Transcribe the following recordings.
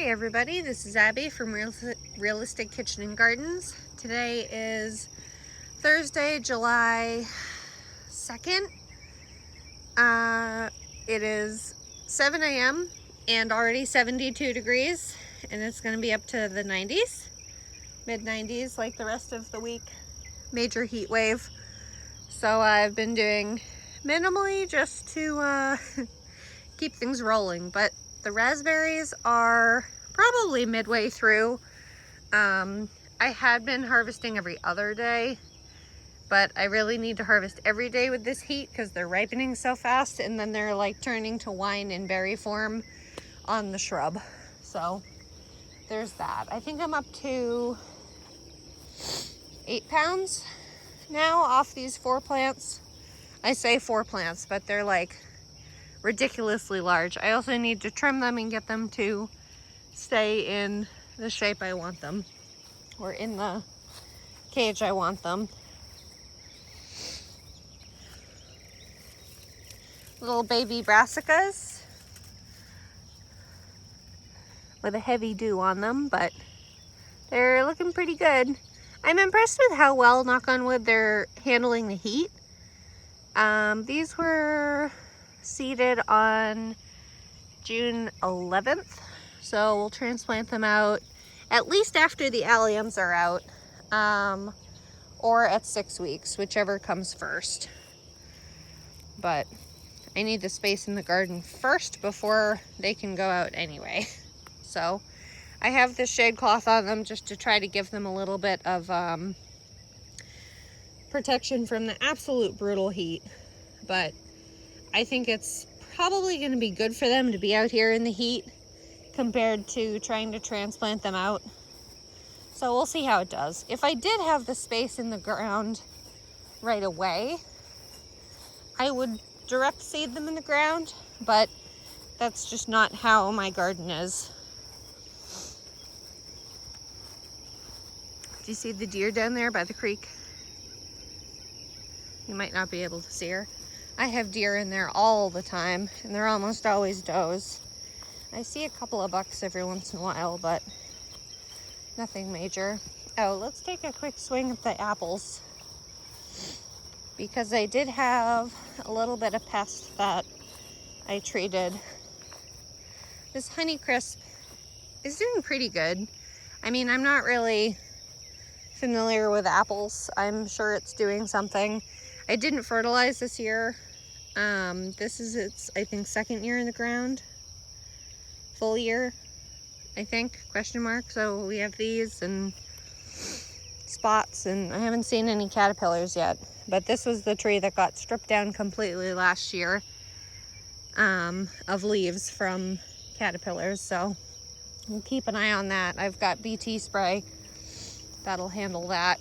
Hey everybody, this is Abby from Realistic Kitchen and Gardens. Today is Thursday, July 2nd. It is 7 a.m. and already 72 degrees, and it's going to be up to the 90s, mid-90s like the rest of the week. Major heat wave. So I've been doing minimally just to keep things rolling, but the raspberries are probably midway through. I had been harvesting every other day, but I really need to harvest every day with this heat because they're ripening so fast, and then they're like turning to wine in berry form on the shrub. So there's that. I think I'm up to 8 pounds now off these 4 plants. I say 4 plants, but they're like ridiculously large. I also need to trim them and get them to stay in the shape I want them, or in the cage I want them. Little baby brassicas with a heavy dew on them, but they're looking pretty good. I'm impressed with how well, knock on wood, they're handling the heat. These were seeded on June 11th, so we'll transplant them out at least after the alliums are out, or at 6 weeks, whichever comes first. But I need the space in the garden first before they can go out anyway. So I have this shade cloth on them just to try to give them a little bit of protection from the absolute brutal heat. But I think it's probably going to be good for them to be out here in the heat compared to trying to transplant them out. So we'll see how it does. If I did have the space in the ground right away, I would direct seed them in the ground, but that's just not how my garden is. Do you see the deer down there by the creek? You might not be able to see her. I have deer in there all the time, and they're almost always does. I see a couple of bucks every once in a while, but nothing major. Oh, let's take a quick swing at the apples, because I did have a little bit of pest that I treated. This Honeycrisp is doing pretty good. I mean, I'm not really familiar with apples. I'm sure it's doing something. I didn't fertilize this year. This is its, I think, 2nd year in the ground. Full year, I think, question mark. So we have these and spots, and I haven't seen any caterpillars yet. But this was the tree that got stripped down completely last year of leaves from caterpillars. So we'll keep an eye on that. I've got BT spray that'll handle that.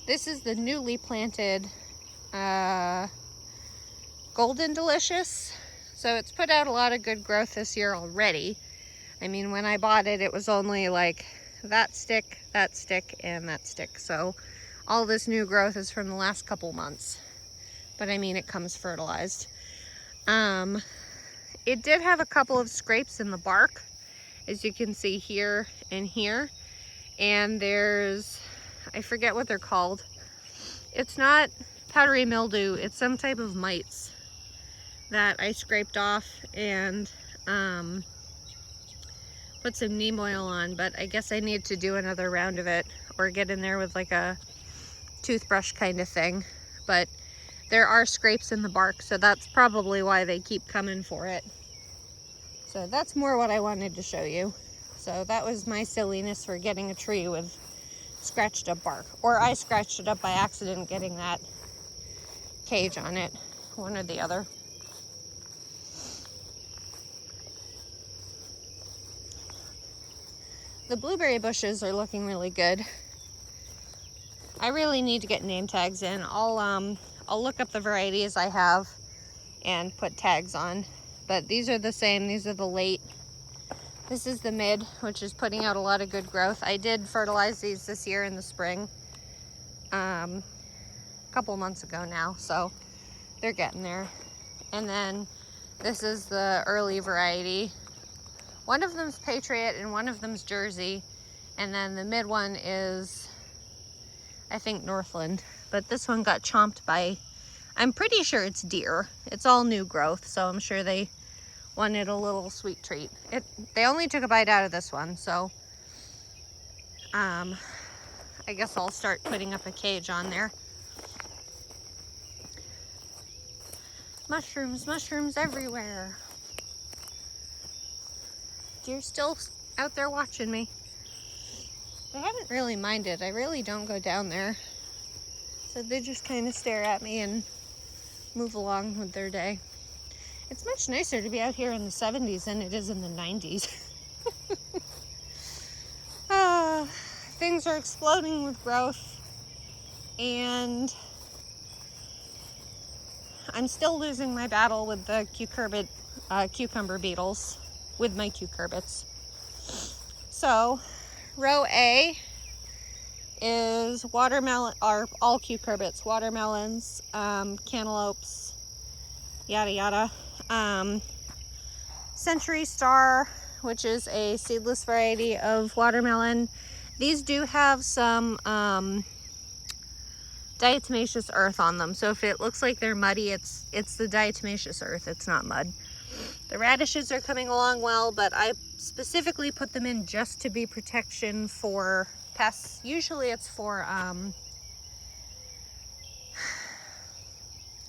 This is the newly planted Golden Delicious. So it's put out a lot of good growth this year already. I mean, when I bought it, it was only like that stick, and that stick. So all this new growth is from the last couple months. But I mean, it comes fertilized. It did have a couple of scrapes in the bark, as you can see here and here. And there's, I forget what they're called. It's not powdery mildew, it's some type of mites that I scraped off and put some neem oil on, but I guess I need to do another round of it or get in there with like a toothbrush kind of thing. But there are scrapes in the bark, so that's probably why they keep coming for it. So that's more what I wanted to show you. So that was my silliness for getting a tree with scratched up bark. Or I scratched it up by accident getting that cage on it. One or the other. The blueberry bushes are looking really good. I really need to get name tags in. I'll look up the varieties I have and put tags on. But these are the same. These are the late. This is the mid, which is putting out a lot of good growth. I did fertilize these this year in the spring, a couple months ago now, so they're getting there. And then this is the early variety, One of them's Patriot and one of them's Jersey. And then the mid one is, I think, Northland. But this one got chomped by, I'm pretty sure it's deer. It's all new growth, so I'm sure they wanted a little sweet treat. They only took a bite out of this one, so I guess I'll start putting up a cage on there. Mushrooms, mushrooms everywhere. Deer still out there watching me. They haven't really minded. I really don't go down there. So they just kind of stare at me and move along with their day. It's much nicer to be out here in the 70s than it is in the 90s. Things are exploding with growth, and I'm still losing my battle with the cucumber beetles with my cucurbits. So row A is watermelon, or all cucurbits, watermelons, cantaloupes, yada yada. Century Star, which is a seedless variety of watermelon. These do have some diatomaceous earth on them, so if it looks like they're muddy, it's the diatomaceous earth, it's not mud. The radishes are coming along well, but I specifically put them in just to be protection for pests. Usually it's for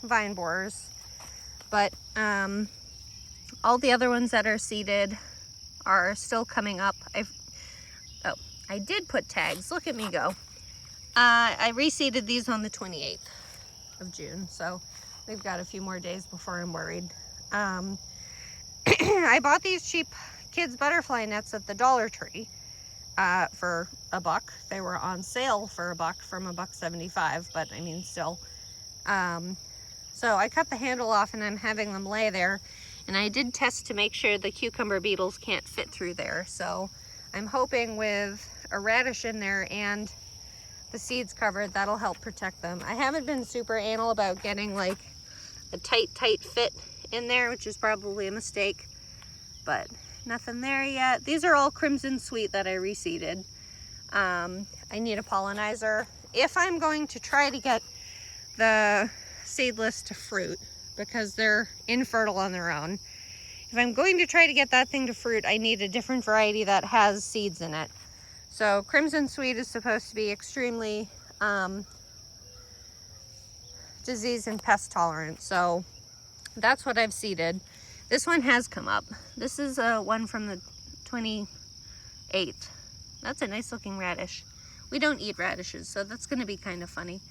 vine borers, but all the other ones that are seeded are still coming up. I did put tags. Look at me go. I reseeded these on the 28th of June, so we've got a few more days before I'm worried. I bought these cheap kids butterfly nets at the Dollar Tree for $1. They were on sale for $1 from $1.75, but I mean still. So I cut the handle off and I'm having them lay there, and I did test to make sure the cucumber beetles can't fit through there. So I'm hoping with a radish in there and the seeds covered, that'll help protect them. I haven't been super anal about getting like a tight fit in there, which is probably a mistake, but nothing there yet. These are all Crimson Sweet that I reseeded. I need a pollinizer. If I'm going to try to get the seedless to fruit, because they're infertile on their own, if I'm going to try to get that thing to fruit, I need a different variety that has seeds in it. So Crimson Sweet is supposed to be extremely disease and pest tolerant, so that's what I've seeded. This one has come up. This is one from the 28th. That's a nice looking radish. We don't eat radishes, so that's going to be kind of funny,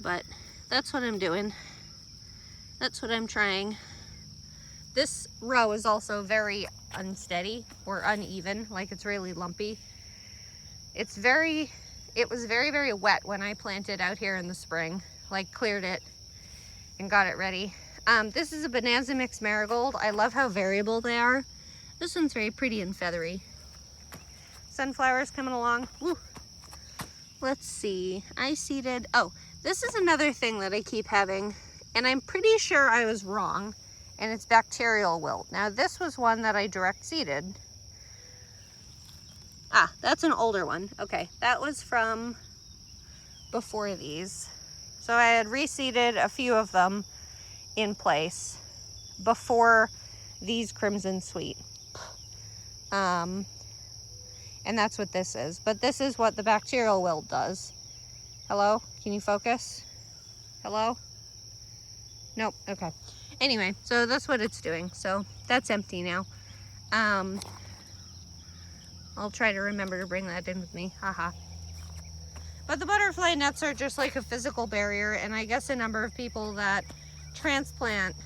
but that's what I'm doing. That's what I'm trying. This row is also very unsteady or uneven, like it's really lumpy. It was very, very wet when I planted out here in the spring, like cleared it and got it ready. This is a Bonanza Mix Marigold. I love how variable they are. This one's very pretty and feathery. Sunflowers coming along. Woo. Let's see, I seeded, oh, this is another thing that I keep having, and I'm pretty sure I was wrong, and it's bacterial wilt. Now this was one that I direct seeded. Ah, that's an older one. Okay, that was from before these. So I had reseeded a few of them in place before these Crimson Sweet. And that's what this is. But this is what the bacterial wilt does. Hello? Can you focus? Hello? Nope. Okay. Anyway, so that's what it's doing. So that's empty now. I'll try to remember to bring that in with me. Haha. But the butterfly nets are just like a physical barrier, and I guess a number of people that transplant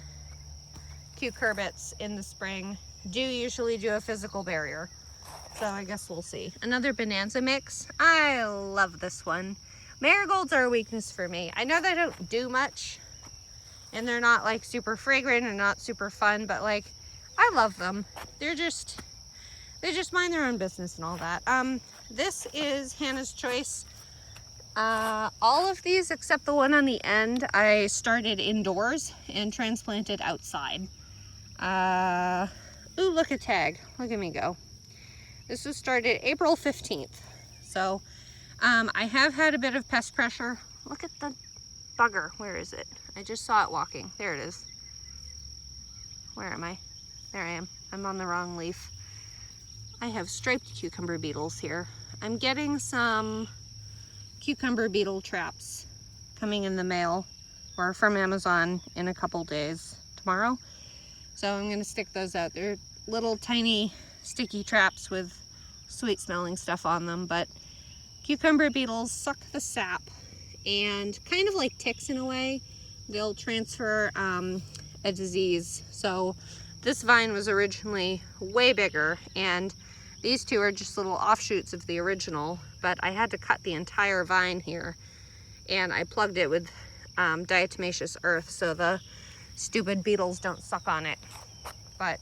cucurbits in the spring do usually do a physical barrier. So I guess we'll see. Another Bonanza Mix. I love this one. Marigolds are a weakness for me. I know they don't do much, and they're not like super fragrant and not super fun, but like I love them. They just mind their own business and all that. This is Hannah's Choice. All of these except the one on the end I started indoors and transplanted outside. Ooh, look at tag. Look at me go. This was started April 15th. So I have had a bit of pest pressure. Look at the bugger. Where is it? I just saw it walking. There it is. Where am I? There I am. I'm on the wrong leaf. I have striped cucumber beetles here. I'm getting some cucumber beetle traps coming in the mail or from Amazon in a couple days tomorrow. So I'm gonna stick those out. They're little tiny sticky traps with sweet smelling stuff on them, but cucumber beetles suck the sap, and kind of like ticks in a way, they'll transfer a disease. So this vine was originally way bigger, and these two are just little offshoots of the original, but I had to cut the entire vine here, and I plugged it with diatomaceous earth so the stupid beetles don't suck on it. But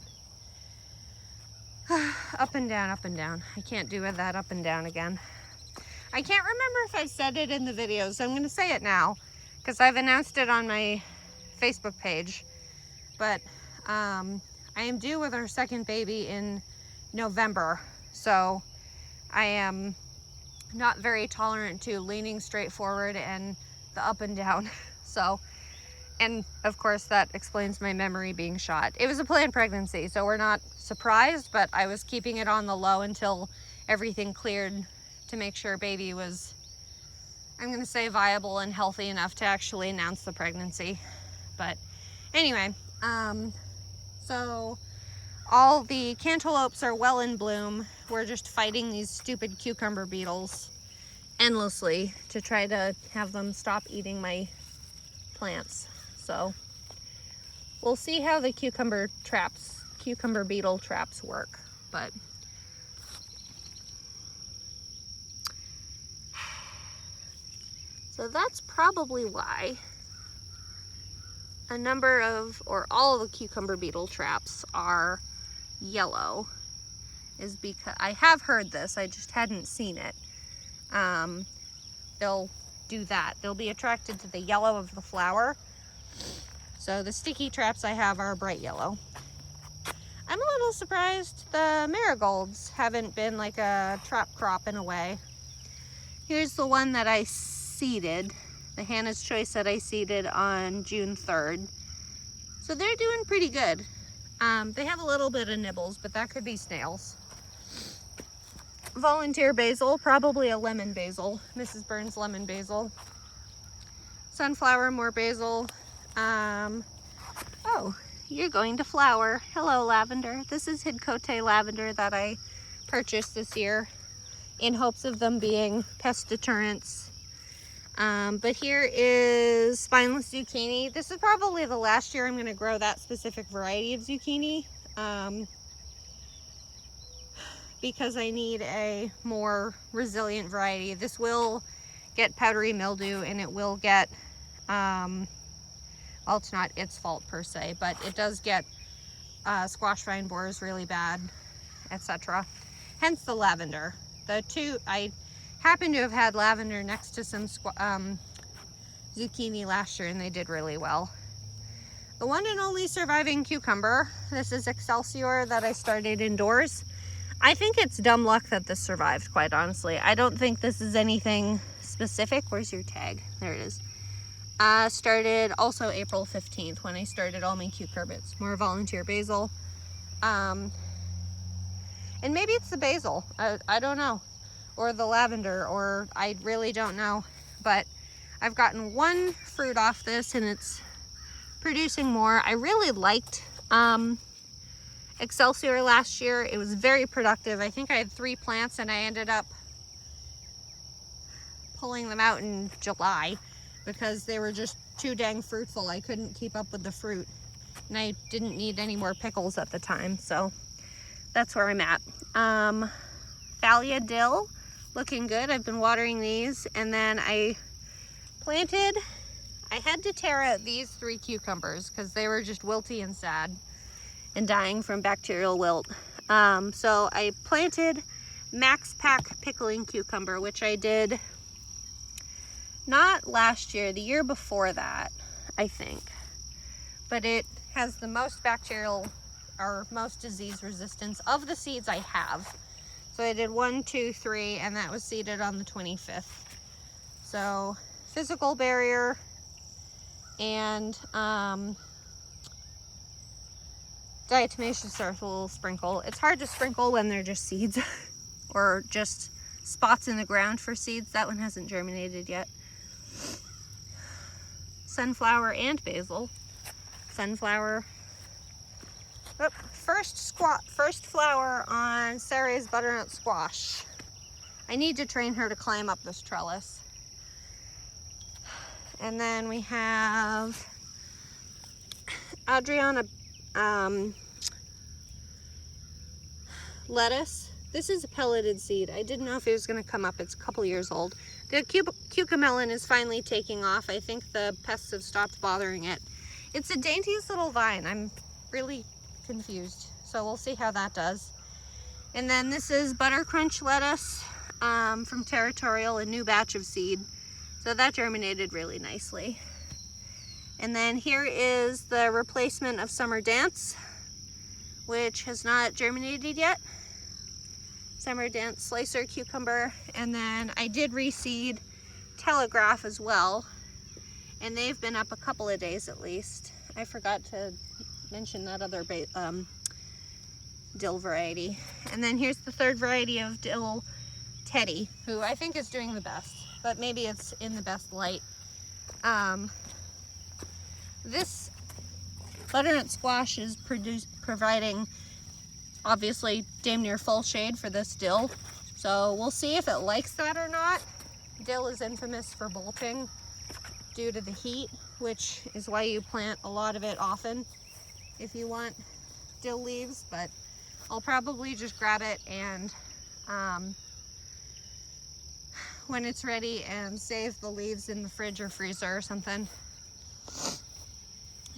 up and down, up and down. I can't do that up and down again. I can't remember if I said it in the video, so I'm going to say it now because I've announced it on my Facebook page. But I am due with our second baby in November, so I am not very tolerant to leaning straight forward and the up and down. So, and of course that explains my memory being shot. It was a planned pregnancy, so we're not surprised, but I was keeping it on the low until everything cleared to make sure baby was, I'm gonna say, viable and healthy enough to actually announce the pregnancy. But anyway, so all the cantaloupes are well in bloom. We're just fighting these stupid cucumber beetles endlessly to try to have them stop eating my plants. So we'll see how the cucumber beetle traps work. But so that's probably why a number of, or all of the cucumber beetle traps are yellow, is because I have heard this, I just hadn't seen it. They'll do that. They'll be attracted to the yellow of the flower. So the sticky traps I have are bright yellow. I'm a little surprised the marigolds haven't been like a trap crop in a way. Here's the one that I seeded, the Hannah's Choice that I seeded on June 3rd. So they're doing pretty good. They have a little bit of nibbles, but that could be snails. Volunteer basil, probably a lemon basil, Mrs. Burns lemon basil. Sunflower, more basil. Oh, you're going to flower. Hello, lavender. This is Hidcote lavender that I purchased this year in hopes of them being pest deterrents. But here is spineless zucchini. This is probably the last year I'm going to grow that specific variety of zucchini. Because I need a more resilient variety. This will get powdery mildew, and it will get, well, it's not its fault per se, but it does get squash vine borers really bad, etc. Hence the lavender. The two, I happen to have had lavender next to some zucchini last year, and they did really well. The one and only surviving cucumber, this is Excelsior that I started indoors. I think it's dumb luck that this survived, quite honestly. I don't think this is anything specific. Where's your tag? There it is. Started also April 15th when I started all my cucurbits. More volunteer basil. And maybe it's the basil. I don't know. Or the lavender, or I really don't know. But I've gotten one fruit off this, and it's producing more. I really liked Excelsior last year. It was very productive. I think I had 3 plants, and I ended up pulling them out in July because they were just too dang fruitful. I couldn't keep up with the fruit, and I didn't need any more pickles at the time, so that's where I'm at. Thalia dill, looking good. I've been watering these, and then I had to tear out these 3 cucumbers because they were just wilty and sad and dying from bacterial wilt. So I planted Max Pack pickling cucumber, which I did not last year, the year before that, I think. But it has the most bacterial or most disease resistance of the seeds I have. So I did 1, 2, 3, and that was seeded on the 25th. So physical barrier and diatomaceous earth, a little sprinkle. It's hard to sprinkle when they're just seeds or just spots in the ground for seeds. That one hasn't germinated yet. Sunflower and basil. Sunflower. Oh, first flower on Sarah's butternut squash. I need to train her to climb up this trellis. And then we have Adriana lettuce. This is a pelleted seed. I didn't know if it was going to come up. It's a couple years old. The cucamelon is finally taking off. I think the pests have stopped bothering it. It's the daintiest little vine. I'm really confused. So we'll see how that does. And then this is butter crunch lettuce from Territorial, a new batch of seed. So that germinated really nicely. And then here is the replacement of Summer Dance, which has not germinated yet. Summer Dance slicer cucumber. And then I did reseed Telegraph as well. And they've been up a couple of days at least. I forgot to mention that other dill variety. And then here's the third variety of dill, Teddy, who I think is doing the best, but maybe it's in the best light. This butternut squash is providing obviously damn near full shade for this dill. So we'll see if it likes that or not. Dill is infamous for bolting due to the heat, which is why you plant a lot of it often if you want dill leaves, but I'll probably just grab it and when it's ready and save the leaves in the fridge or freezer or something.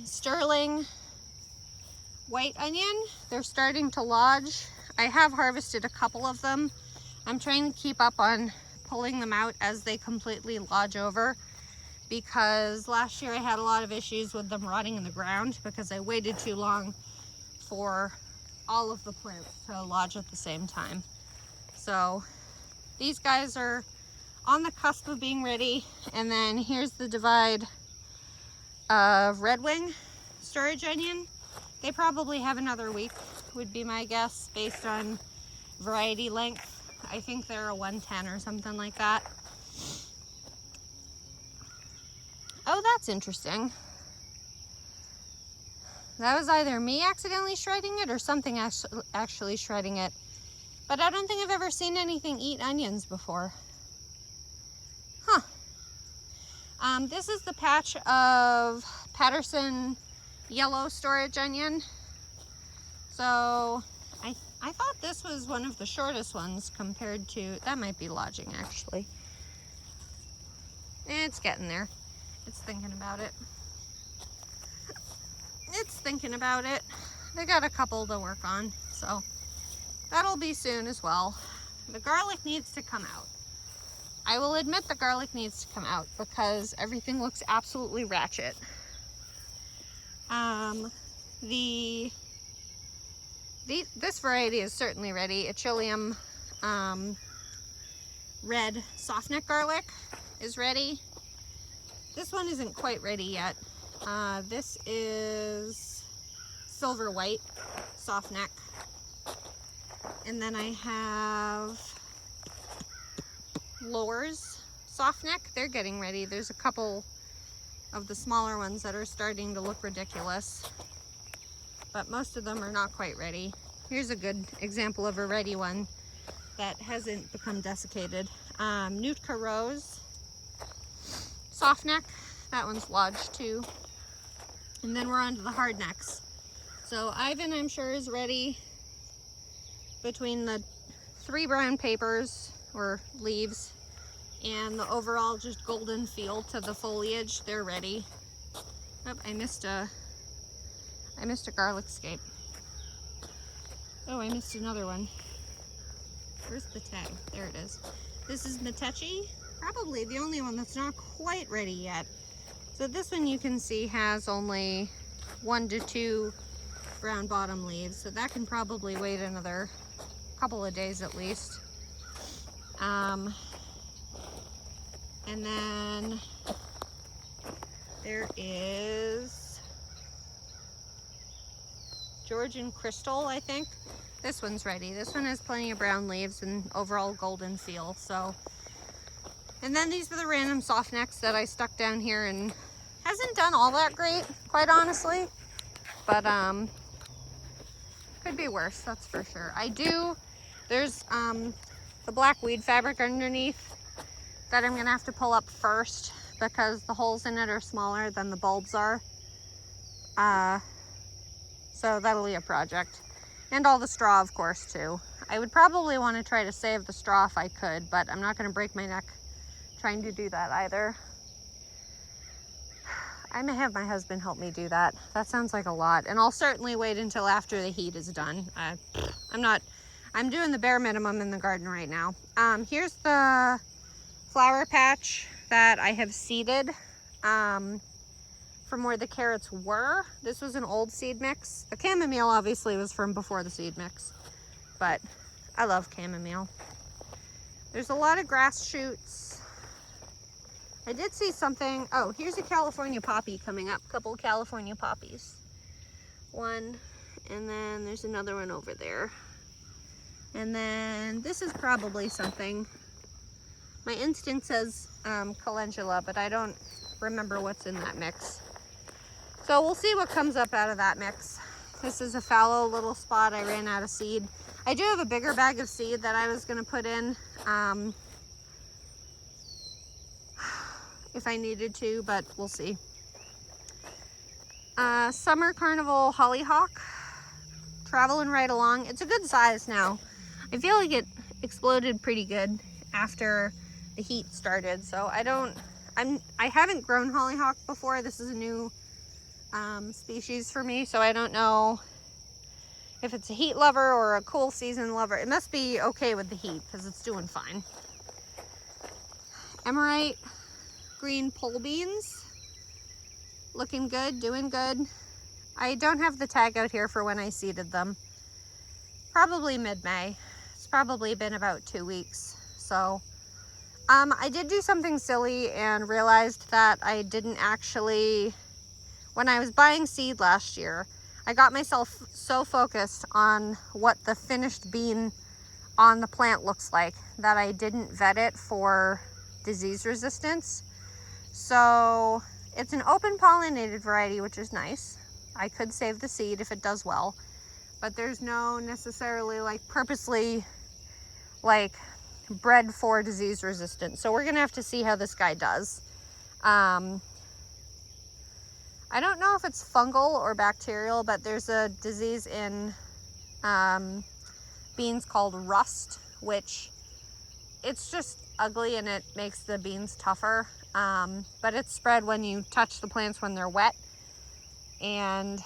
Sterling white onion, they're starting to lodge. I have harvested a couple of them. I'm trying to keep up on pulling them out as they completely lodge over, because last year I had a lot of issues with them rotting in the ground because I waited too long for all of the plants to lodge at the same time. So these guys are on the cusp of being ready. And then here's the divide of Red Wing storage onion. They probably have another week, would be my guess, based on variety length. I think they're a 110 or something like that. Oh, that's interesting. That was either me accidentally shredding it or something actually shredding it. But I don't think I've ever seen anything eat onions before. Huh. This is the patch of Patterson yellow storage onion. So I thought this was one of the shortest ones compared to, that might be lodging actually. It's getting there. It's thinking about it. It's thinking about it. They got a couple to work on, so that'll be soon as well. The garlic needs to come out. I will admit the garlic needs to come out because everything looks absolutely ratchet. This variety is certainly ready. Achillium red softneck garlic is ready. This one isn't quite ready yet. This is silver white softneck. And then I have Lowers softneck. They're getting ready. There's a couple of the smaller ones that are starting to look ridiculous, but most of them are not quite ready. Here's a good example of a ready one that hasn't become desiccated. Nootka Rose softneck. That one's lodged too. And then we're on to the hardnecks. So Ivan, I'm sure, is ready. Between the 3 brown papers or leaves and the overall just golden feel to the foliage, they're ready. Oh, I missed a garlic scape. Oh, I missed another one. Where's the tag? There it is. This is Metechi, probably the only one that's not quite ready yet. So this one you can see has only 1 to 2 brown bottom leaves, so that can probably wait another couple of days at least. And then there is Georgian Crystal, I think. This one's ready. This one has plenty of brown leaves and overall golden feel. So, and then these are the random soft necks that I stuck down here, and hasn't done all that great, quite honestly. But could be worse, that's for sure. There's the black weed fabric underneath that I'm gonna have to pull up first because the holes in it are smaller than the bulbs are. So that'll be a project. And all the straw, of course, too. I would probably want to try to save the straw if I could, but I'm not going to break my neck trying to do that either. I may have my husband help me do that. That sounds like a lot. And I'll certainly wait until after the heat is done. I'm doing the bare minimum in the garden right now. Here's the flower patch that I have seeded from where the carrots were. This was an old seed mix. The chamomile obviously was from before the seed mix, but I love chamomile. There's a lot of grass shoots. I did see something. Oh, here's a California poppy coming up. Couple California poppies. One, and then there's another one over there. And then this is probably something. My instinct says calendula, but I don't remember what's in that mix. So we'll see what comes up out of that mix. This is a fallow little spot. I ran out of seed. I do have a bigger bag of seed that I was going to put in if I needed to, but we'll see. Summer Carnival hollyhock, traveling right along. It's a good size now. I feel like it exploded pretty good after the heat started. So I haven't grown hollyhock before. This is a new species for me, so I don't know if it's a heat lover or a cool season lover. It must be okay with the heat because it's doing fine. Emerite green pole beans, looking good, doing good. I don't have the tag out here for when I seeded them. Probably mid-May. It's probably been about 2 weeks. So I did do something silly and realized that I didn't actually, when I was buying seed last year, I got myself so focused on what the finished bean on the plant looks like that I didn't vet it for disease resistance. So it's an open pollinated variety, which is nice. I could save the seed if it does well, but there's no necessarily like purposely like bred for disease resistance. So we're gonna have to see how this guy does. I don't know if it's fungal or bacterial, but there's a disease in beans called rust, which it's just ugly and it makes the beans tougher. But it's spread when you touch the plants when they're wet, and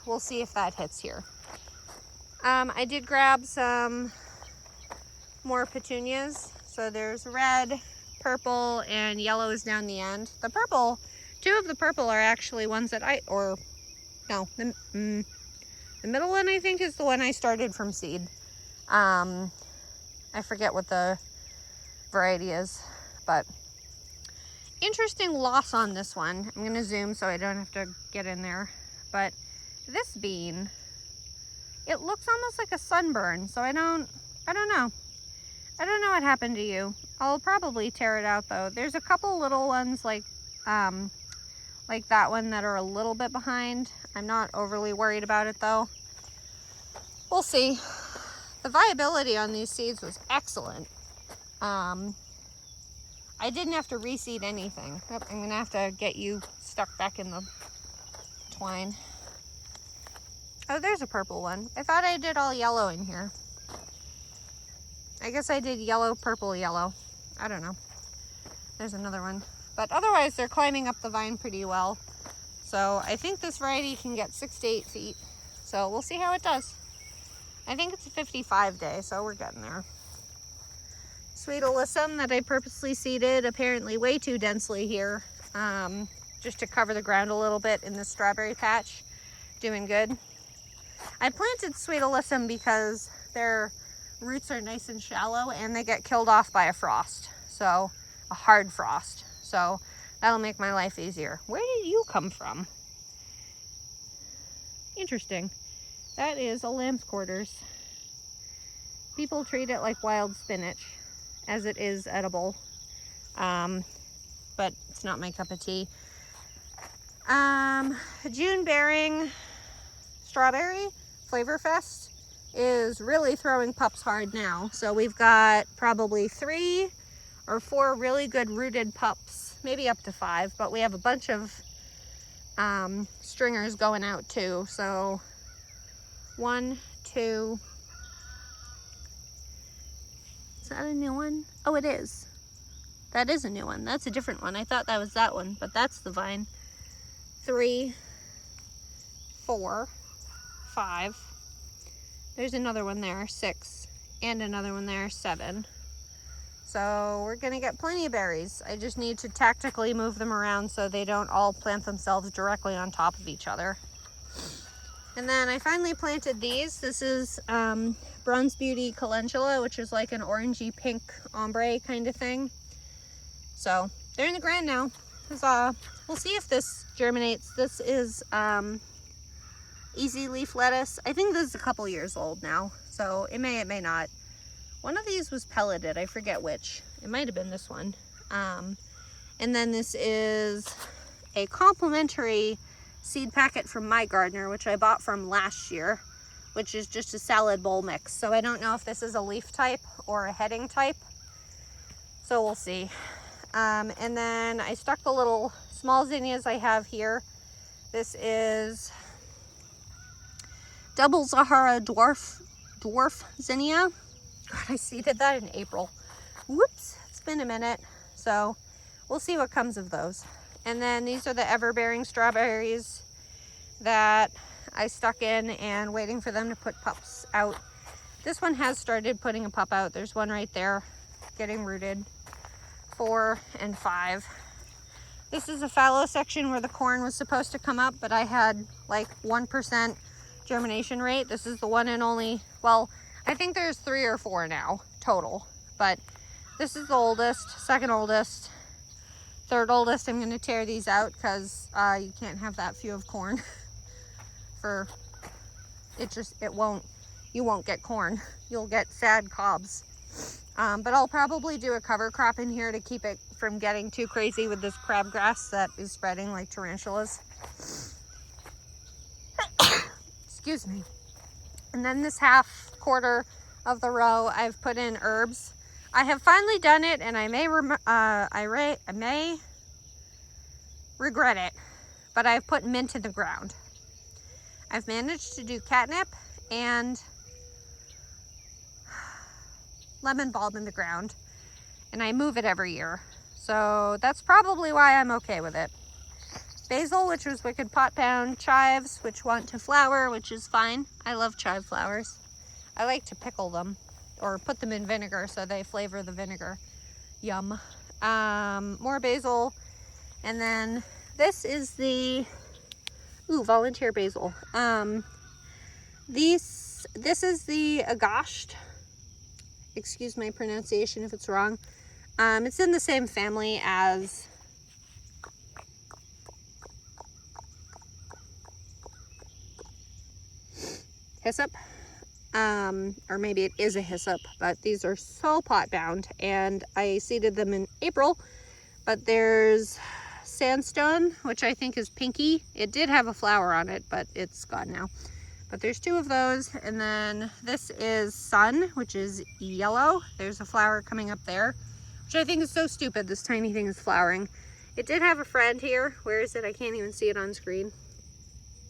we'll see if that hits here. I did grab some more petunias. So there's red, purple, and yellow is down the end. The purple, two of the purple are actually ones that the middle one I think is the one I started from seed. I forget what the variety is, but interesting loss on this one. I'm gonna zoom so I don't have to get in there, but this bean, it looks almost like a sunburn, so I don't know what happened to you. I'll probably tear it out though. There's a couple little ones like that one that are a little bit behind. I'm not overly worried about it though. We'll see. The viability on these seeds was excellent. I didn't have to reseed anything. Oh, I'm gonna have to get you stuck back in the twine. Oh, there's a purple one. I thought I did all yellow in here. I guess I did yellow, purple, yellow. I don't know. There's another one. But otherwise, they're climbing up the vine pretty well. So I think this variety can get 6 to 8 feet. So we'll see how it does. I think it's a 55 day, so we're getting there. Sweet alyssum that I purposely seeded, apparently way too densely here, just to cover the ground a little bit in this strawberry patch. Doing good. I planted sweet alyssum because their roots are nice and shallow and they get killed off by a frost. So, a hard frost. So, that'll make my life easier. Where did you come from? Interesting. That is a lamb's quarters. People treat it like wild spinach, as it is edible. But it's not my cup of tea. June bearing strawberry Flavorfest is really throwing pups hard now. So we've got probably 3 or 4 really good rooted pups, maybe up to 5, but we have a bunch of stringers going out too. So 1, 2. Is that a new one? Oh, it is. That is a new one. That's a different one. I thought that was that one, but that's the vine. 3, 4, 5. There's another one there, 6, and another one there, 7. So we're gonna get plenty of berries. I just need to tactically move them around so they don't all plant themselves directly on top of each other. And then I finally planted these. This is Bronze Beauty Calendula, which is like an orangey pink ombre kind of thing. So they're in the ground now. We'll see if this germinates. This is easy leaf lettuce. I think this is a couple years old now, so it may not. One of these was pelleted. I forget which. It might have been this one. And then this is a complimentary seed packet from My Gardener, which I bought from last year, which is just a salad bowl mix. So I don't know if this is a leaf type or a heading type. So we'll see. And then I stuck the little small zinnias I have here. This is Double Zahara dwarf zinnia. God, I seeded that in April. Whoops, it's been a minute. So we'll see what comes of those. And then these are the ever-bearing strawberries that I stuck in and waiting for them to put pups out. This one has started putting a pup out. There's one right there getting rooted. 4 and 5. This is a fallow section where the corn was supposed to come up, but I had like 1% germination rate. This is the one and only, well, I think there's 3 or 4 now total, but this is the oldest, second oldest, third oldest. I'm going to tear these out because you can't have that few of corn you won't get corn. You'll get sad cobs. But I'll probably do a cover crop in here to keep it from getting too crazy with this crabgrass that is spreading like tarantulas. Excuse me. And then this half quarter of the row, I've put in herbs. I have finally done it, and I may regret it, but I've put mint in the ground. I've managed to do catnip and lemon bulb in the ground, and I move it every year. So that's probably why I'm okay with it. Basil, which was wicked pot pound, chives, which want to flower, which is fine. I love chive flowers. I like to pickle them or put them in vinegar so they flavor the vinegar. Yum. More basil. And then this is the volunteer basil. This is the agoshed. Excuse my pronunciation if it's wrong. It's in the same family as hyssop, or maybe it is a hyssop, but these are so pot bound, and I seeded them in April. But there's sandstone, which I think is pinky. It did have a flower on it, but it's gone now. But there's 2 of those. And then this is sun, which is yellow. There's a flower coming up there, which I think is so stupid. This tiny thing is flowering. It did have a friend here. Where is it? I can't even see it on screen.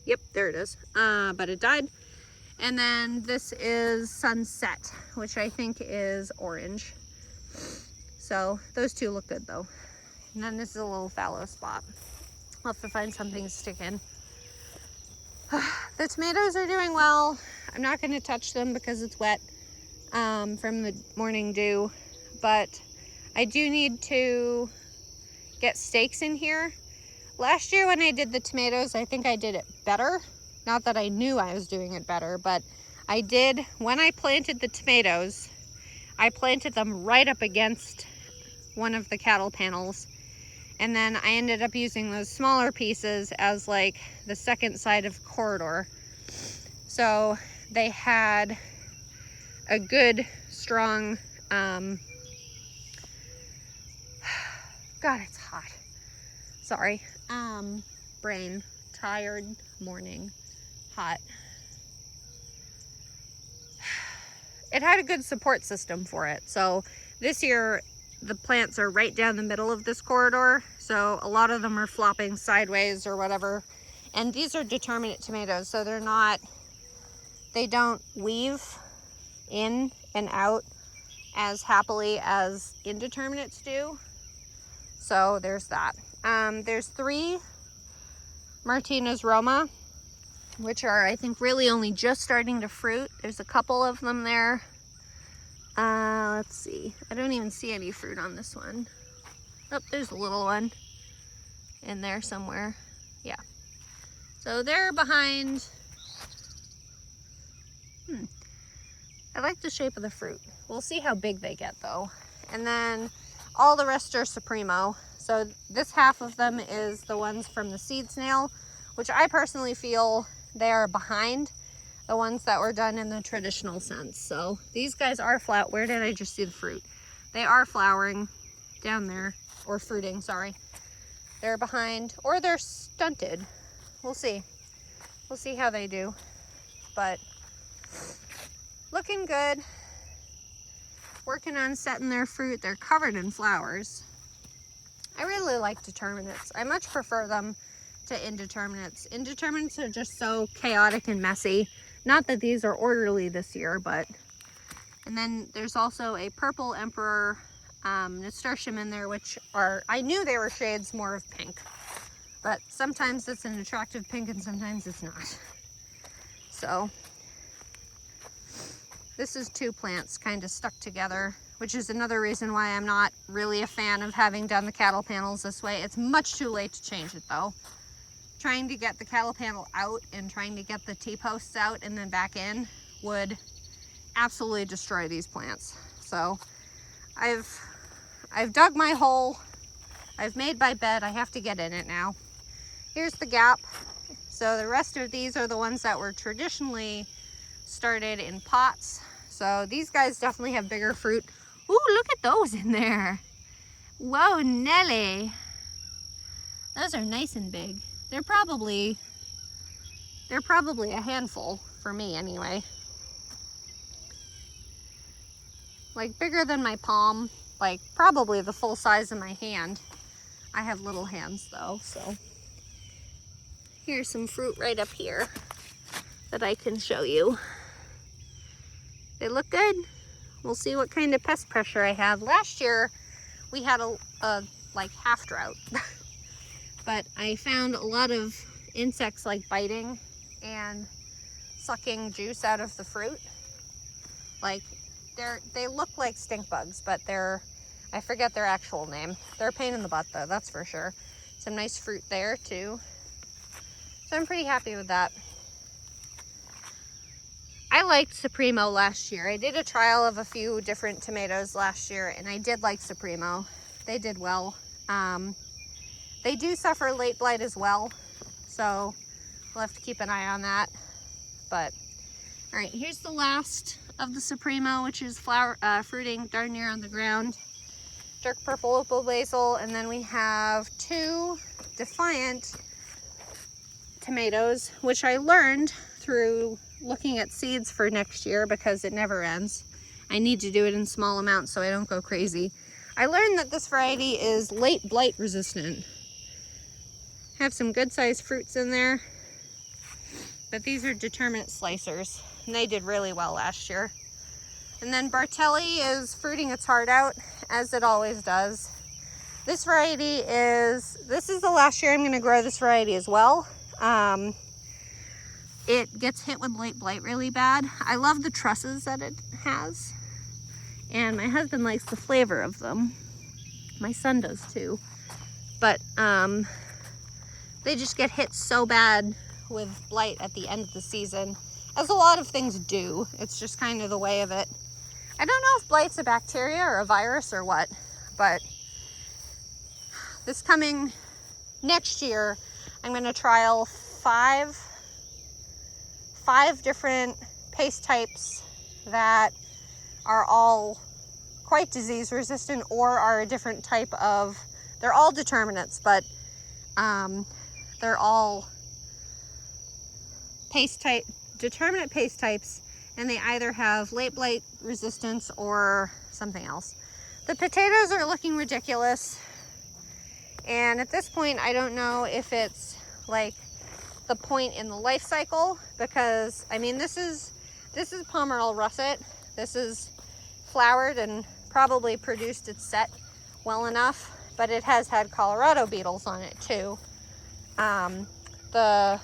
Yep, there it is. But it died. And then this is sunset, which I think is orange. So those 2 look good though. And then this is a little fallow spot. I'll have to find something to stick in. The tomatoes are doing well. I'm not going to touch them because it's wet from the morning dew. But I do need to get stakes in here. Last year when I did the tomatoes, I think I did it better Not that I knew I was doing it better, but I did. When I planted the tomatoes, I planted them right up against one of the cattle panels. And then I ended up using those smaller pieces as like the second side of the corridor. So they had a good, strong, God, it's hot. Sorry. Brain, tired, morning, hot. It had a good support system for it. So this year, the plants are right down the middle of this corridor. So a lot of them are flopping sideways or whatever. And these are determinate tomatoes. So they don't weave in and out as happily as indeterminates do. So there's that. There's 3 Martinez Roma, which are, I think, really only just starting to fruit. There's a couple of them there. Let's see. I don't even see any fruit on this one. Oh, there's a little one in there somewhere. Yeah. So they're behind. I like the shape of the fruit. We'll see how big they get though. And then all the rest are Supremo. So this half of them is the ones from the seed snail, which I personally feel they are behind the ones that were done in the traditional sense. So these guys are flower. Where did I just see the fruit? They are flowering down there, or fruiting, sorry. They're behind, or they're stunted. We'll see. We'll see how they do. But looking good. Working on setting their fruit. They're covered in flowers. I really like determinates. I much prefer them to indeterminates. Indeterminates are just so chaotic and messy. Not that these are orderly this year, but. And then there's also a purple emperor nasturtium in there, which are, I knew they were shades more of pink, but sometimes it's an attractive pink and sometimes it's not. So this is 2 plants kind of stuck together, which is another reason why I'm not really a fan of having done the cattle panels this way. It's much too late to change it though. Trying to get the cattle panel out and trying to get the T-posts out and then back in would absolutely destroy these plants. So I've dug my hole. I've made my bed. I have to get in it now. Here's the gap. So the rest of these are the ones that were traditionally started in pots. So these guys definitely have bigger fruit. Ooh, look at those in there. Whoa, Nelly. Those are nice and big. They're probably a handful for me anyway. Like bigger than my palm, like probably the full size of my hand. I have little hands though, so. Here's some fruit right up here that I can show you. They look good. We'll see what kind of pest pressure I have. Last year we had a like half drought. But I found a lot of insects like biting and sucking juice out of the fruit. Like they look like stink bugs, but I forget their actual name. They're a pain in the butt though, that's for sure. Some nice fruit there too. So I'm pretty happy with that. I liked Supremo last year. I did a trial of a few different tomatoes last year and I did like Supremo. They did well. They do suffer late blight as well, so we'll have to keep an eye on that. But, all right, here's the last of the Supremo, which is fruiting darn near on the ground. Dark purple opal basil, and then we have 2 Defiant tomatoes, which I learned through looking at seeds for next year because it never ends. I need to do it in small amounts so I don't go crazy. I learned that this variety is late blight resistant. Have some good sized fruits in there, but these are determinate slicers and they did really well last year. And then Bartelli is fruiting its heart out, as it always does. This is the last year I'm going to grow this variety as well. It gets hit with late blight really bad. I love the trusses that it has, and my husband likes the flavor of them. My son does too, but they just get hit so bad with blight at the end of the season, as a lot of things do. It's just kind of the way of it. I don't know if blight's a bacteria or a virus or what, but this coming next year, I'm going to trial five different paste types that are all quite disease resistant or are a different type of, they're all determinants, but they're all determinate paste types, and they either have late blight resistance or something else. The potatoes are looking ridiculous, and at this point I don't know if it's like the point in the life cycle, because I mean this is Pomerol russet. This is flowered and probably produced its set well enough, but it has had Colorado beetles on it too. The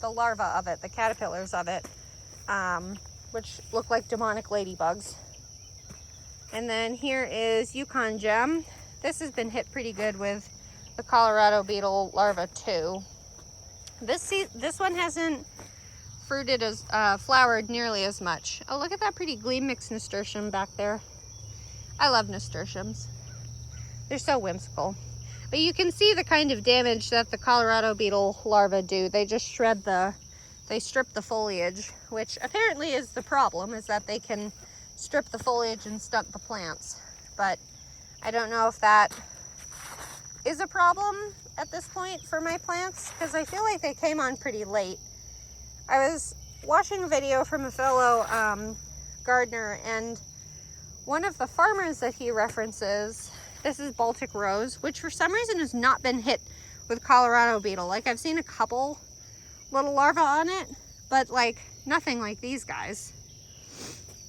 larvae of it, the caterpillars of it, which look like demonic ladybugs. And then here is Yukon Gem. This has been hit pretty good with the Colorado beetle larva too. This one hasn't fruited as flowered nearly as much. Oh, look at that pretty gleam mixed nasturtium back there. I love nasturtiums. They're so whimsical. But you can see the kind of damage that the Colorado beetle larvae do. They just strip the foliage, which apparently is the problem, is that they can strip the foliage and stunt the plants. But I don't know if that is a problem at this point for my plants, because I feel like they came on pretty late. I was watching a video from a fellow gardener, and one of the farmers that he references, this is Baltic Rose, which for some reason has not been hit with Colorado beetle. Like, I've seen a couple little larvae on it, but like nothing like these guys.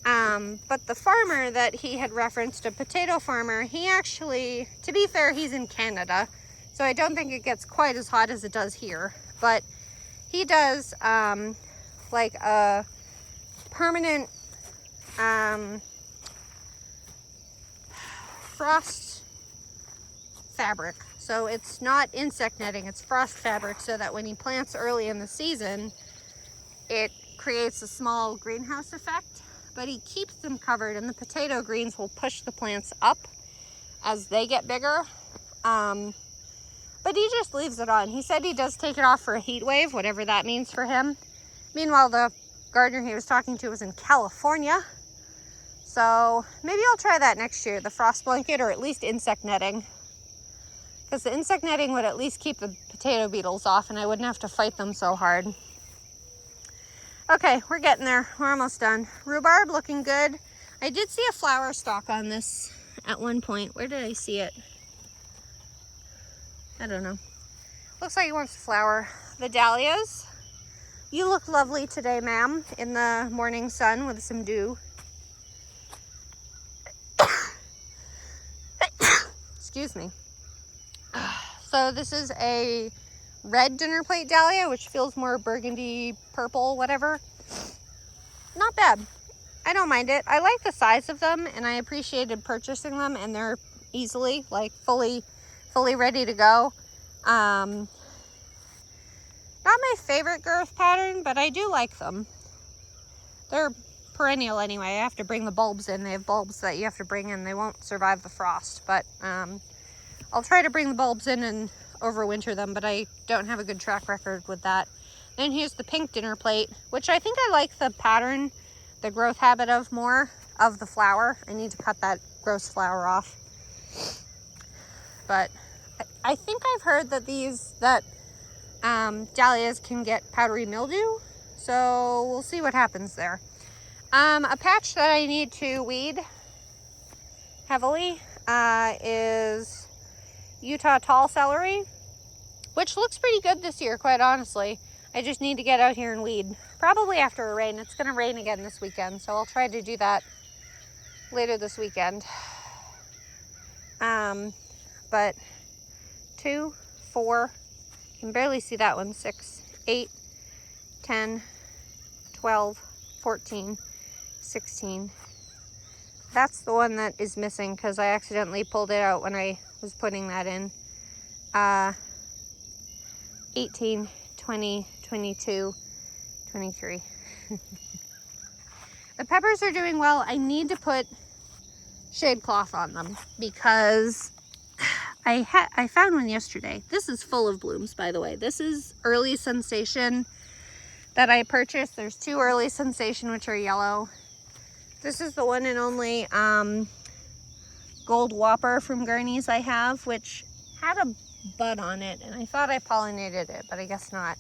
But the farmer that he had referenced, a potato farmer, he actually, to be fair, he's in Canada, so I don't think it gets quite as hot as it does here, but he does like a permanent frost fabric. So it's not insect netting, it's frost fabric, so that when he plants early in the season, it creates a small greenhouse effect, but he keeps them covered, and the potato greens will push the plants up as they get bigger. But he just leaves it on. He said he does take it off for a heat wave, whatever that means for him. Meanwhile, the gardener he was talking to was in California. So maybe I'll try that next year, the frost blanket, or at least insect netting. Because the insect netting would at least keep the potato beetles off, and I wouldn't have to fight them so hard. Okay, we're getting there. We're almost done. Rhubarb looking good. I did see a flower stalk on this at one point. Where did I see it? I don't know. Looks like it wants to flower. The dahlias. You look lovely today, ma'am, in the morning sun with some dew. Excuse me. So this is a red dinner plate dahlia, which feels more burgundy, purple, whatever. Not bad. I don't mind it. I like the size of them, and I appreciated purchasing them, and they're easily, like, fully ready to go. Not my favorite girth pattern, but I do like them. They're perennial anyway. I have to bring the bulbs in. They have bulbs that you have to bring in. They won't survive the frost, but I'll try to bring the bulbs in and overwinter them, but I don't have a good track record with that. Then here's the pink dinner plate, which I think I like the pattern, the growth habit of more of the flower. I need to cut that gross flower off. But I think I've heard that dahlias can get powdery mildew, so we'll see what happens there. A patch that I need to weed heavily is Utah tall celery, which looks pretty good this year, quite honestly. I just need to get out here and weed. Probably after a rain. It's going to rain again this weekend, so I'll try to do that later this weekend. But 2, 4, you can barely see that one, 6, 8, 10, 12, 14, 16. That's the one that is missing because I accidentally pulled it out when I was putting that in. 18, 20, 22, 23. The peppers are doing well. I need to put shade cloth on them because I found one yesterday. This is full of blooms, by the way. This is Early Sensation that I purchased. There's 2 Early Sensation, which are yellow. This is the one and only Gold Whopper from Gurney's I have, which had a bud on it, and I thought I pollinated it, but I guess not.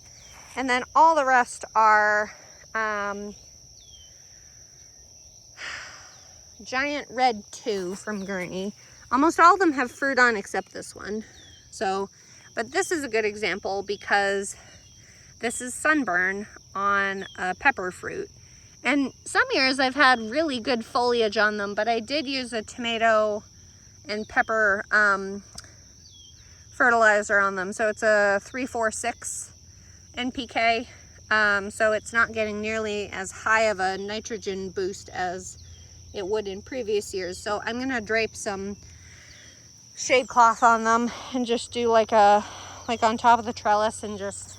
And then all the rest are Giant Red 2 from Gurney. Almost all of them have fruit on except this one. So, but this is a good example because this is sunburn on a pepper fruit. And some years I've had really good foliage on them, but I did use a tomato and pepper fertilizer on them. So it's a 346 NPK. So it's not getting nearly as high of a nitrogen boost as it would in previous years. So I'm gonna drape some shade cloth on them and just do like on top of the trellis, and just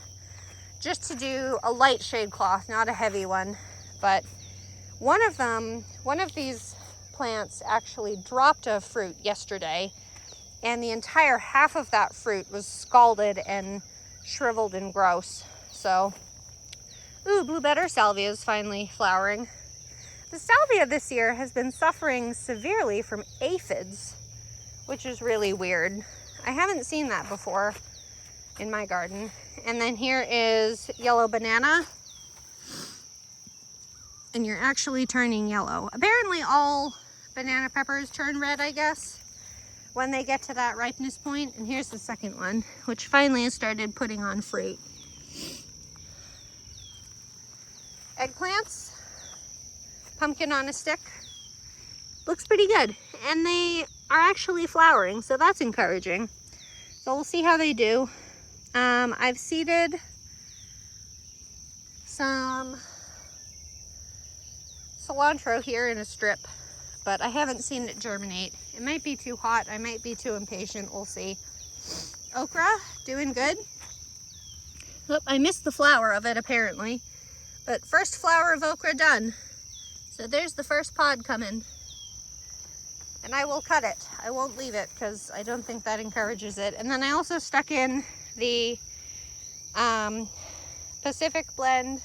to do a light shade cloth, not a heavy one. But one of these plants actually dropped a fruit yesterday, and the entire half of that fruit was scalded and shriveled and gross. So, ooh, blue bedder salvia is finally flowering. The salvia this year has been suffering severely from aphids, which is really weird. I haven't seen that before in my garden. And then here is yellow banana. And you're actually turning yellow. Apparently all banana peppers turn red, I guess, when they get to that ripeness point. And here's the second one, which finally has started putting on fruit. Eggplants, pumpkin on a stick. Looks pretty good. And they are actually flowering, so that's encouraging. So we'll see how they do. I've seeded some cilantro here in a strip, but I haven't seen it germinate. It might be too hot. I might be too impatient. We'll see. Okra, doing good. Oh, I missed the flower of it apparently, but first flower of okra done. So there's the first pod coming. And I will cut it. I won't leave it because I don't think that encourages it. And then I also stuck in the Pacific Blend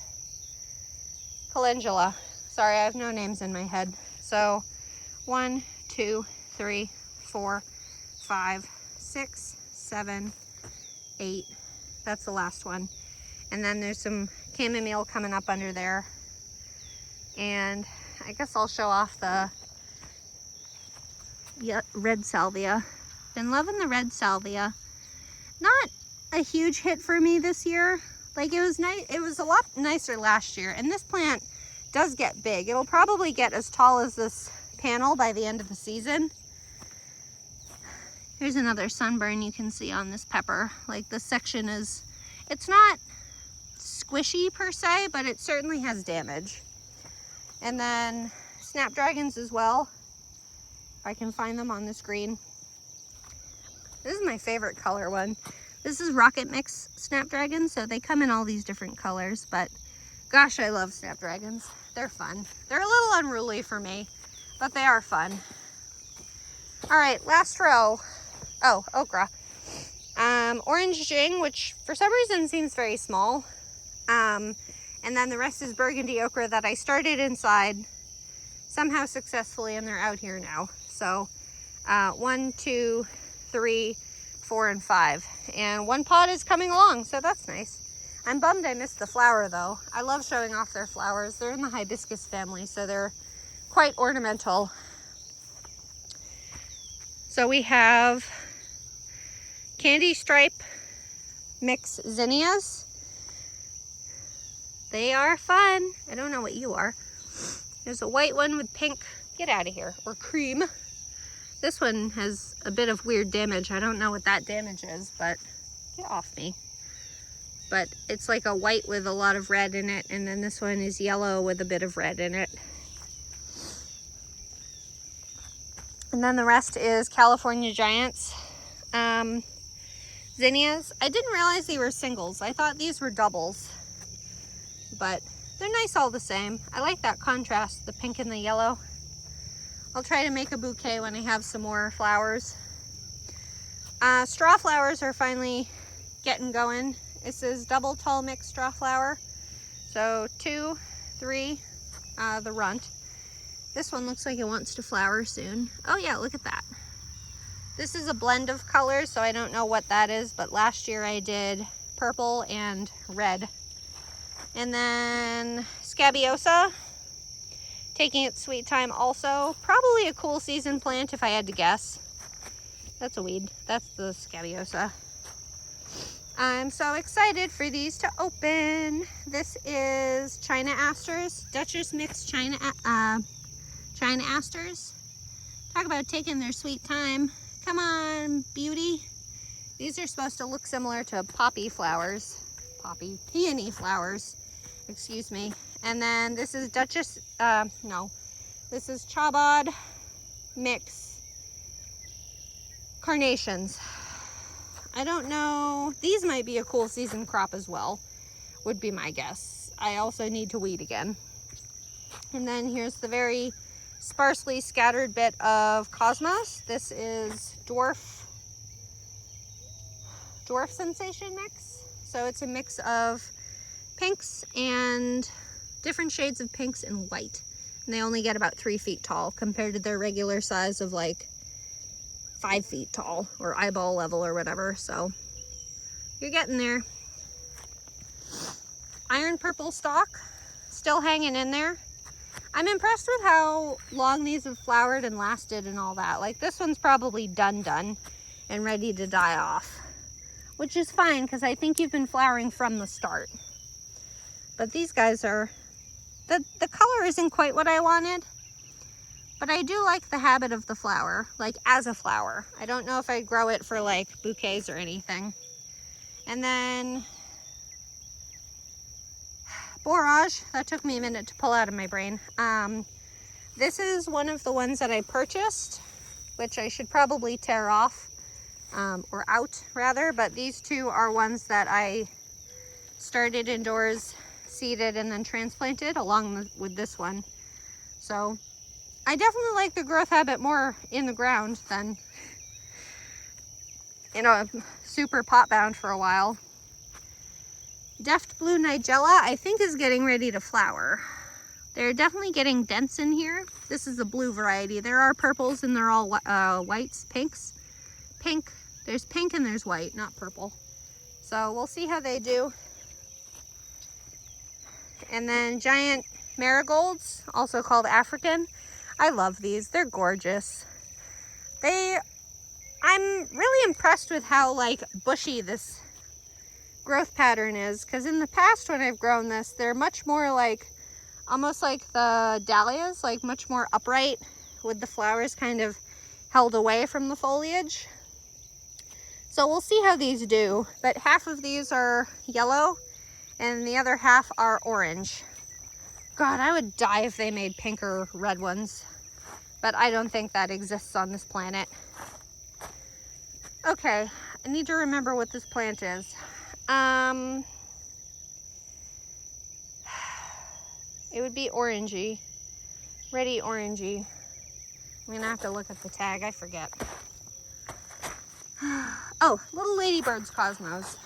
calendula. Sorry, I have no names in my head. So 1, 2, 3, 4, 5, 6, 7, 8. That's the last one. And then there's some chamomile coming up under there. And I guess I'll show off the red salvia. Been loving the red salvia. Not a huge hit for me this year. Like it was nice. It was a lot nicer last year. And this plant does get big. It'll probably get as tall as this panel by the end of the season. Here's another sunburn you can see on this pepper. Like this section is, it's not squishy per se, but it certainly has damage. And then snapdragons as well. If I can find them on the screen. This is my favorite color one. This is Rocket Mix snapdragons, so they come in all these different colors, but gosh, I love snapdragons. They're fun. They're a little unruly for me, but they are fun. All right, last row. Oh, okra. Orange Jing, which for some reason seems very small. And then the rest is burgundy okra that I started inside somehow successfully, and they're out here now. So 1, 2, 3, 4, and 5. And one pod is coming along, so that's nice. I'm bummed I missed the flower though. I love showing off their flowers. They're in the hibiscus family, so they're quite ornamental. So we have candy stripe mix zinnias. They are fun. I don't know what you are. There's a white one with pink, get out of here, or cream. This one has a bit of weird damage. I don't know what that damage is, but get off me. But it's like a white with a lot of red in it, and then this one is yellow with a bit of red in it. And then the rest is California Giants. zinnias. I didn't realize they were singles. I thought these were doubles, but they're nice all the same. I like that contrast, the pink and the yellow. I'll try to make a bouquet when I have some more flowers. Straw flowers are finally getting going. This is double tall mixed straw flower. So 2, 3, the runt. This one looks like it wants to flower soon. Oh yeah, look at that. This is a blend of colors, so I don't know what that is, but last year I did purple and red. And then Scabiosa, taking its sweet time also. Probably a cool season plant if I had to guess. That's a weed. That's the Scabiosa. I'm so excited for these to open. This is China Asters, Duchess Mixed China Asters. Talk about taking their sweet time. Come on, beauty. These are supposed to look similar to peony flowers, excuse me. And then this is Duchess, this is Chabad Mix Carnations. I don't know, these might be a cool season crop as well, would be my guess. I also need to weed again. And then here's the very sparsely scattered bit of Cosmos. This is Dwarf Sensation Mix. So it's a mix of pinks and different shades of pinks and white. And they only get about 3 feet tall compared to their regular size of like 5 feet tall or eyeball level or whatever. So you're getting there. Iron purple stalk, still hanging in there. I'm impressed with how long these have flowered and lasted and all that. Like this one's probably done and ready to die off, which is fine because I think you've been flowering from the start. But these guys are, the color isn't quite what I wanted, but I do like the habit of the flower, like as a flower. I don't know if I'd grow it for like bouquets or anything. And then Borage, that took me a minute to pull out of my brain. This is one of the ones that I purchased, which I should probably tear off, or out rather, but these two are ones that I started indoors, seeded, and then transplanted along with this one. So I definitely like the growth habit more in the ground than, you know, super pot bound for a while. Deft Blue Nigella, I think, is getting ready to flower. They're definitely getting dense in here. This is the blue variety. There are purples and they're all whites, pinks. Pink, there's pink and there's white, not purple. So we'll see how they do. And then giant marigolds, also called African. I love these, they're gorgeous. I'm really impressed with how like bushy this growth pattern is, because in the past when I've grown this, they're much more like, almost like the dahlias, like much more upright with the flowers kind of held away from the foliage. So we'll see how these do, but half of these are yellow and the other half are orange. God, I would die if they made pink or red ones, but I don't think that exists on this planet. Okay, I need to remember what this plant is. It would be orangey, ready orangey. I'm gonna have to look at the tag, I forget. Oh, Little Ladybird's Cosmos,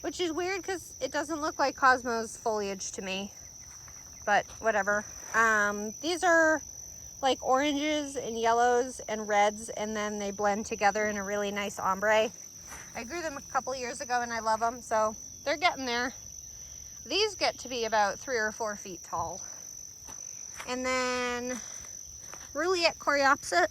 which is weird because it doesn't look like Cosmos foliage to me, but whatever. These are like oranges and yellows and reds, and then they blend together in a really nice ombre. I grew them a couple years ago and I love them, so they're getting there. These get to be about 3 or 4 feet tall. And then Roulette Coreopsis,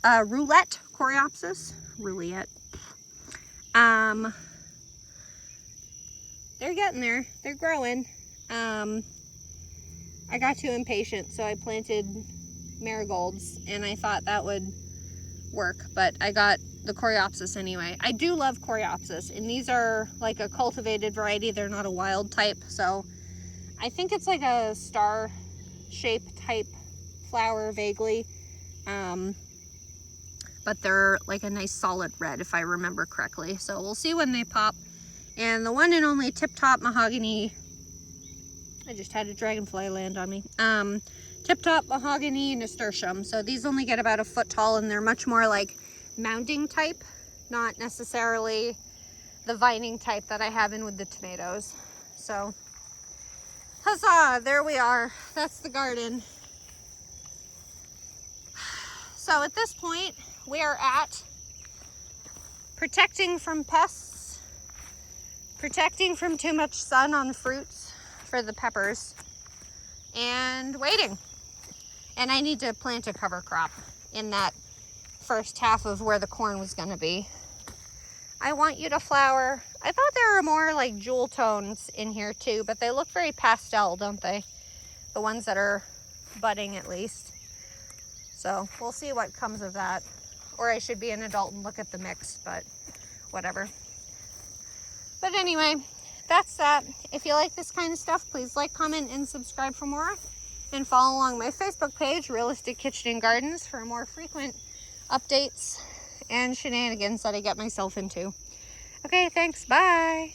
they're getting there, they're growing. I got too impatient, so I planted marigolds and I thought that would work, but I got the Coreopsis anyway. I do love Coreopsis, and these are like a cultivated variety. They're not a wild type, so I think it's like a star shape type flower vaguely. but they're like a nice solid red if I remember correctly. So we'll see when they pop. And the one and only Tip Top Mahogany, I just had a dragonfly land on me. Tip Top Mahogany Nasturtium. So these only get about a foot tall, and they're much more like mounding type, not necessarily the vining type that I have in with the tomatoes. So huzzah, there we are. That's the garden. So at this point, we are at protecting from pests, protecting from too much sun on fruits for the peppers, and waiting. And I need to plant a cover crop in that first half of where the corn was gonna be. I want you to flower. I thought there were more like jewel tones in here too, but they look very pastel, don't they? The ones that are budding at least. So we'll see what comes of that. Or I should be an adult and look at the mix, but whatever. But anyway, that's that. If you like this kind of stuff, please like, comment, and subscribe for more. And follow along my Facebook page, Realistic Kitchen and Gardens, for more frequent updates and shenanigans that I get myself into. Okay, thanks. Bye.